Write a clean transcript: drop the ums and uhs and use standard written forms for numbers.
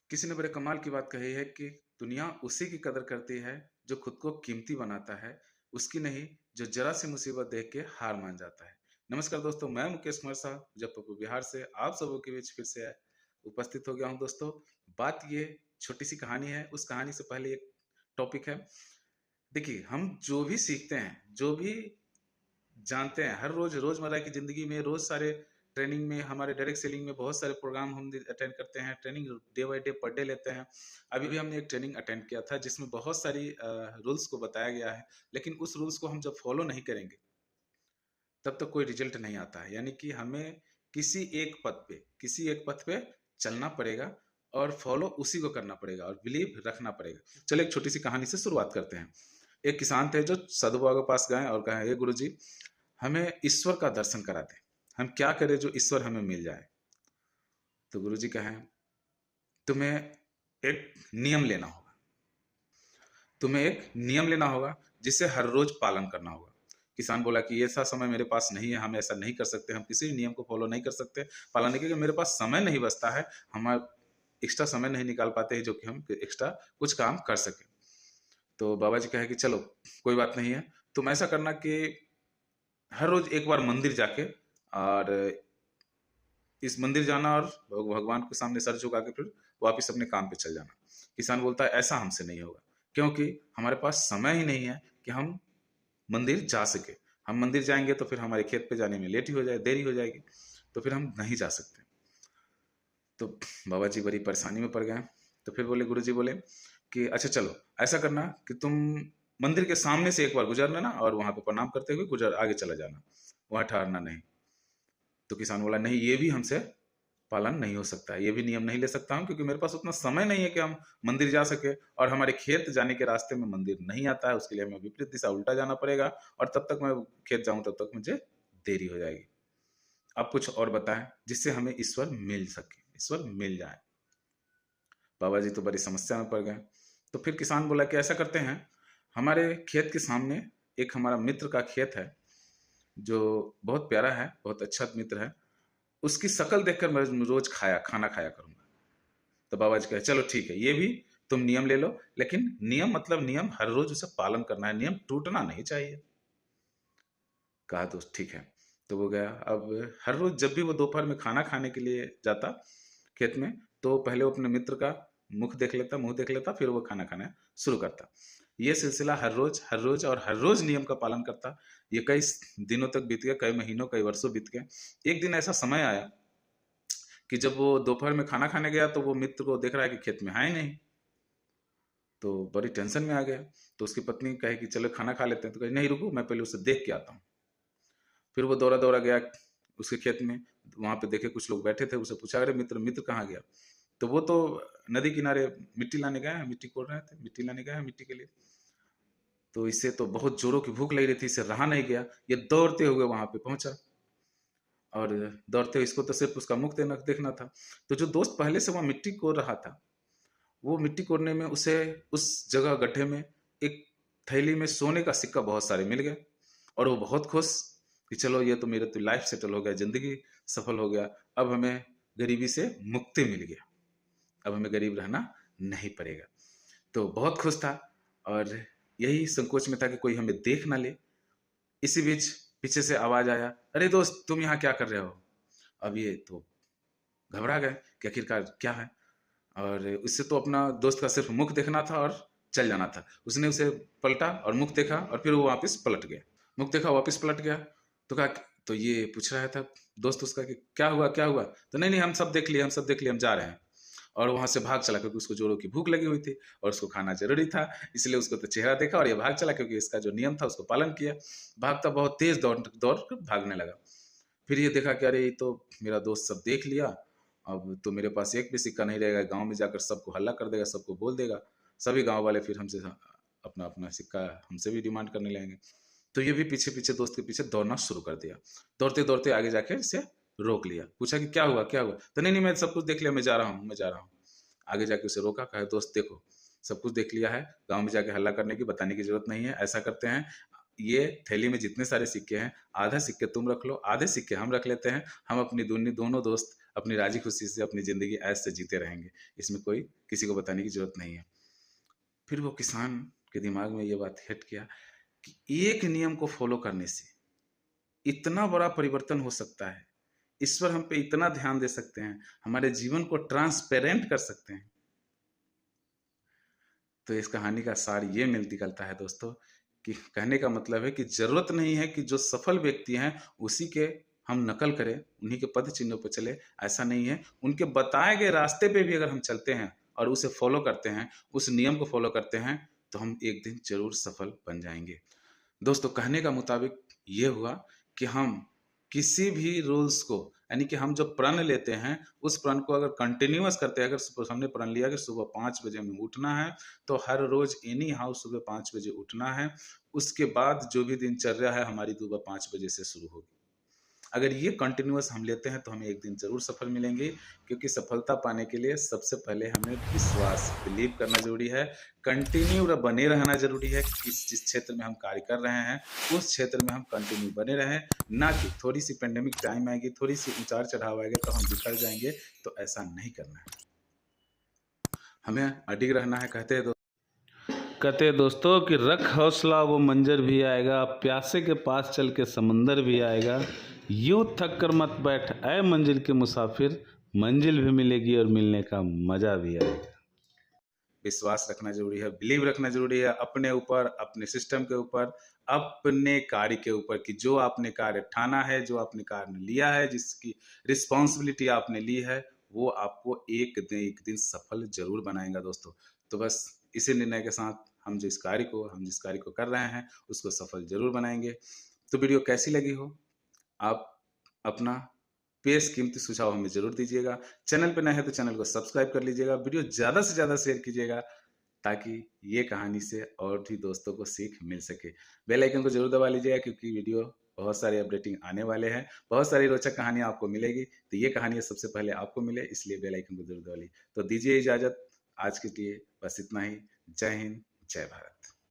किसी ने बड़े कमाल की बात कही है कि दुनिया उसी की कदर करती है जो खुद को कीमती बनाता है, उसकी नहीं जो जरा सी मुसीबत देख के हार मान जाता है। नमस्कार दोस्तों, मैं मुकेश कुमार साह मुजफ्फरपुर बिहार से आप सबों के बीच फिर से उपस्थित हो गया हूँ दोस्तों। बात ये छोटी सी कहानी है, उस कहानी से पहले एक टॉपिक है। देखिए, हम जो भी सीखते हैं, जो भी जानते हैं, हर रोज रोजमर्रा की जिंदगी में रोज सारे ट्रेनिंग में, हमारे डायरेक्ट सेलिंग में बहुत सारे प्रोग्राम हम अटेंड करते हैं। Training day by day per day लेते हैं। अभी भी हमने एक ट्रेनिंग अटेंड किया था जिसमें बहुत सारी रूल्स को बताया गया है, लेकिन उस रूल्स को हम जब फॉलो नहीं करेंगे तब तक कोई रिजल्ट नहीं आता है। यानी कि हमें किसी एक पथ पे चलना पड़ेगा और फॉलो उसी को करना पड़ेगा और बिलीव रखना पड़ेगा। चलो एक छोटी सी कहानी से शुरुआत करते हैं। एक किसान थे जो साधु बाबा के पास गए और कहा, हे गुरु जी, हमें ईश्वर का दर्शन करा दें। हम क्या करें जो ईश्वर हमें मिल जाए? तो गुरु जी कहें, तुम्हें एक नियम लेना होगा। तुम्हें एक नियम लेना होगा जिसे हर रोज पालन करना होगा। किसान बोला कि ऐसा समय मेरे पास नहीं है, हम ऐसा नहीं कर सकते, हम किसी भी नियम को फॉलो नहीं कर सकते, पालन नहीं, क्योंकि मेरे पास समय नहीं बचता है। हमारा एक्स्ट्रा समय नहीं निकाल पाते हैं जो कि हम एक्स्ट्रा कुछ काम कर सके। तो बाबा जी कहे कि चलो कोई बात नहीं है, तुम ऐसा करना कि हर रोज एक बार मंदिर जाके और इस मंदिर जाना और भगवान के सामने सर झुका के फिर वापस अपने काम पे चल जाना। किसान बोलता है, ऐसा हमसे नहीं होगा, क्योंकि हमारे पास समय ही नहीं है कि हम मंदिर जा सके। हम मंदिर जाएंगे तो फिर हमारे खेत पे जाने में लेट ही हो जाए, देरी हो जाएगी, तो फिर हम नहीं जा सकते। तो बाबा जी बड़ी परेशानी में पड़ गए। तो फिर बोले, गुरु जी बोले कि अच्छा चलो ऐसा करना कि तुम मंदिर के सामने से एक बार गुजर लेना और वहां पे प्रणाम करते हुए गुजर आगे चला जाना, वहां ठहरना नहीं। तो किसान बोला, नहीं, ये भी हमसे पालन नहीं हो सकता है, ये भी नियम नहीं ले सकता हूँ, क्योंकि मेरे पास उतना समय नहीं है कि हम मंदिर जा सके, और हमारे खेत जाने के रास्ते में मंदिर नहीं आता है, उसके लिए हमें विपरीत दिशा उल्टा जाना पड़ेगा, और तब तक मैं खेत जाऊं तब तक मुझे देरी हो जाएगी। आप कुछ और बताएं जिससे हमें ईश्वर मिल सके, ईश्वर मिल जाए। बाबा जी तो बड़ी समस्या में पड़ गए। तो फिर किसान बोला कि ऐसा करते हैं, हमारे खेत के सामने एक हमारा मित्र का खेत है जो बहुत प्यारा है, बहुत अच्छा मित्र है, उसकी शक्ल देखकर मैं रोज खाना खाया करूंगा। तो बाबा जी कहे, चलो ठीक है, ये भी तुम नियम ले लो, लेकिन नियम मतलब नियम हर रोज उसे पालन करना है, नियम टूटना नहीं चाहिए। कहा तो ठीक है। तो वो गया। अब हर रोज जब भी वो दोपहर में खाना खाने के लिए जाता खेत में, तो पहले वो अपने मित्र का मुंह देख लेता, फिर वो खाना खाना शुरू करता। ये सिलसिला हर रोज और हर रोज नियम का पालन करता। ये कई दिनों तक बीत गया, कई महीनों, कई वर्षों बीत गए। एक दिन ऐसा समय आया कि जब वो दोपहर में खाना खाने गया तो वो मित्र को देख रहा है कि खेत में है ही नहीं। तो बड़ी टेंशन में आ गया। तो उसकी पत्नी कहे कि चलो खाना खा लेते हैं। तो कहे, नहीं रुको, मैं पहले उसे देख के आता हूँ। फिर वो दौड़ा दौड़ा गया उसके खेत में। वहां पे देखे कुछ लोग बैठे थे, उसे पूछा, अरे मित्र, मित्र कहाँ गया? तो वो तो नदी किनारे मिट्टी लाने गए हैं, मिट्टी कोड़ रहे थे, मिट्टी लाने गए हैं मिट्टी के लिए। तो इसे तो बहुत जोरों की भूख लग रही थी, इसे रहा नहीं गया, ये दौड़ते हुए वहां पे पहुंचा। और दौड़ते हुए, इसको तो सिर्फ उसका मुख देखना था। तो जो दोस्त पहले से वहां मिट्टी कोड़ रहा था, वो मिट्टी कोड़ने में उसे उस जगह गड्ढे में एक थैली में सोने का सिक्का बहुत सारे मिल गए। और वो बहुत खुश कि चलो, ये तो मेरे तो लाइफ सेटल हो गया, जिंदगी सफल हो गया, अब हमें गरीबी से मुक्ति मिल गया, अब हमें गरीब रहना नहीं पड़ेगा। तो बहुत खुश था और यही संकोच में था कि कोई हमें देख ना ले। इसी बीच पीछे से आवाज आया, अरे दोस्त, तुम यहाँ क्या कर रहे हो? अब ये तो घबरा गए कि आखिरकार क्या है। और उससे तो अपना दोस्त का सिर्फ मुख देखना था और चल जाना था। उसने उसे पलटा और मुख देखा और फिर वो वापस पलट गया। मुख देखा, वापस पलट गया। तो कहा, तो ये पूछ रहा था दोस्त उसका कि क्या हुआ, क्या हुआ? तो नहीं नहीं, हम सब देख लिए, हम सब देख लिए, हम जा रहे हैं। और वहां से भाग चला, क्योंकि उसको जोरों की भूख लगी हुई थी और उसको खाना जरूरी था। इसलिए उसको तो चेहरा देखा और ये भाग चला, क्योंकि इसका जो नियम था उसको पालन किया। भागता बहुत तेज दौड़ दौड़ कर भागने लगा। फिर ये देखा कि अरे, ये तो मेरा दोस्त सब देख लिया, अब तो मेरे पास एक भी सिक्का नहीं रहेगा, गांव में जाकर सबको हल्ला कर देगा, सबको बोल देगा, सभी गांव वाले फिर हमसे अपना अपना सिक्का हमसे भी डिमांड करने लगेंगे। तो ये भी पीछे पीछे दोस्त के पीछे दौड़ना शुरू कर दिया। दौड़ते दौड़ते आगे जाके इसे रोक लिया। पूछा कि क्या हुआ, क्या हुआ? तो नहीं नहीं, मैं सब कुछ देख लिया, मैं जा रहा हूँ, मैं जा रहा हूँ। आगे जाके उसे रोका, कहा, दोस्त देखो, सब कुछ देख लिया है, गांव में जाके हल्ला करने की, बताने की जरूरत नहीं है। ऐसा करते हैं, ये थैली में जितने सारे सिक्के हैं, आधे सिक्के तुम रख लो, आधे सिक्के हम रख लेते हैं। हम अपनी दोनों दोस्त अपनी राजी खुशी से अपनी ज़िंदगी ऐश से जीते रहेंगे। इसमें कोई किसी को बताने की ज़रूरत नहीं है। फिर वो किसान के दिमाग में ये बात हिट किया कि एक नियम को फ़ॉलो करने से इतना बड़ा परिवर्तन हो सकता है। ईश्वर हम पे इतना ध्यान दे सकते हैं, हमारे जीवन को ट्रांसपेरेंट कर सकते हैं। तो इस कहानी का सार ये निकलता है दोस्तों कि कहने का मतलब है कि ज़रूरत नहीं है कि जो सफल व्यक्ति हैं उसी के हम नकल करें, उन्हीं के पद चिन्हों पर चले, ऐसा नहीं है। उनके बताए गए रास्ते पे भी अगर हम चलते हैं और उसे फॉलो करते हैं, उस नियम को फॉलो करते हैं, तो हम एक दिन ज़रूर सफल बन जाएंगे। दोस्तों कहने का मुताबिक ये हुआ कि हम किसी भी रूल्स को, यानी कि हम जो प्रण लेते हैं उस प्रण को अगर कंटिन्यूअस करते हैं, अगर सपोज हमने प्रण लिया कि सुबह 5 बजे हमें उठना है, तो हर रोज एनी हाउ सुबह 5 बजे उठना है। उसके बाद जो भी दिनचर्या है हमारी सुबह 5 बजे से शुरू होगी। अगर ये कंटिन्यूअस हम लेते हैं तो हमें एक दिन ज़रूर सफल मिलेंगे, क्योंकि सफलता पाने के लिए सबसे पहले हमें विश्वास, बिलीव करना ज़रूरी है, कंटिन्यू बने रहना ज़रूरी है कि जिस क्षेत्र में हम कार्य कर रहे हैं उस क्षेत्र में हम कंटिन्यू बने रहें, ना कि थोड़ी सी पेंडेमिक टाइम आएगी, थोड़ी सी उतार चढ़ाव आएगा तो हम बिखर जाएंगे। तो ऐसा नहीं करना है, हमें अडिग रहना है। कहते दोस्तों कि रख हौसला वो मंजर भी आएगा, प्यासे के पास चल के समंदर भी आएगा, यूं थक कर मत बैठ ऐ मंजिल के मुसाफिर, मंजिल भी मिलेगी और मिलने का मजा भी आएगा। विश्वास रखना जरूरी है, बिलीव रखना जरूरी है अपने ऊपर, अपने सिस्टम के ऊपर, अपने कार्य के ऊपर, कि जो आपने कार्य ठाना है, जो आपने कार्य लिया है, जिसकी रिस्पॉन्सिबिलिटी आपने ली है, वो आपको एक दिन सफल जरूर बनाएगा दोस्तों। तो बस इसी निर्णय के साथ हम जिस कार्य को कर रहे हैं उसको सफल जरूर बनाएंगे। तो वीडियो कैसी लगी हो, आप अपना बेशकीमती सुझाव हमें जरूर दीजिएगा। चैनल पर नए हैं तो चैनल को सब्सक्राइब कर लीजिएगा, वीडियो ज़्यादा से ज़्यादा शेयर कीजिएगा ताकि ये कहानी से और भी दोस्तों को सीख मिल सके। बेल आइकन को जरूर दबा लीजिएगा, क्योंकि वीडियो बहुत सारे अपडेटिंग आने वाले हैं, बहुत सारी रोचक कहानियाँ आपको मिलेगी। तो ये कहानियाँ सबसे पहले आपको मिले, इसलिए बेल आइकन को जरूर दबा लीजिए। तो दीजिए इजाज़त, आज के लिए बस इतना ही। जय हिंद, जय भारत।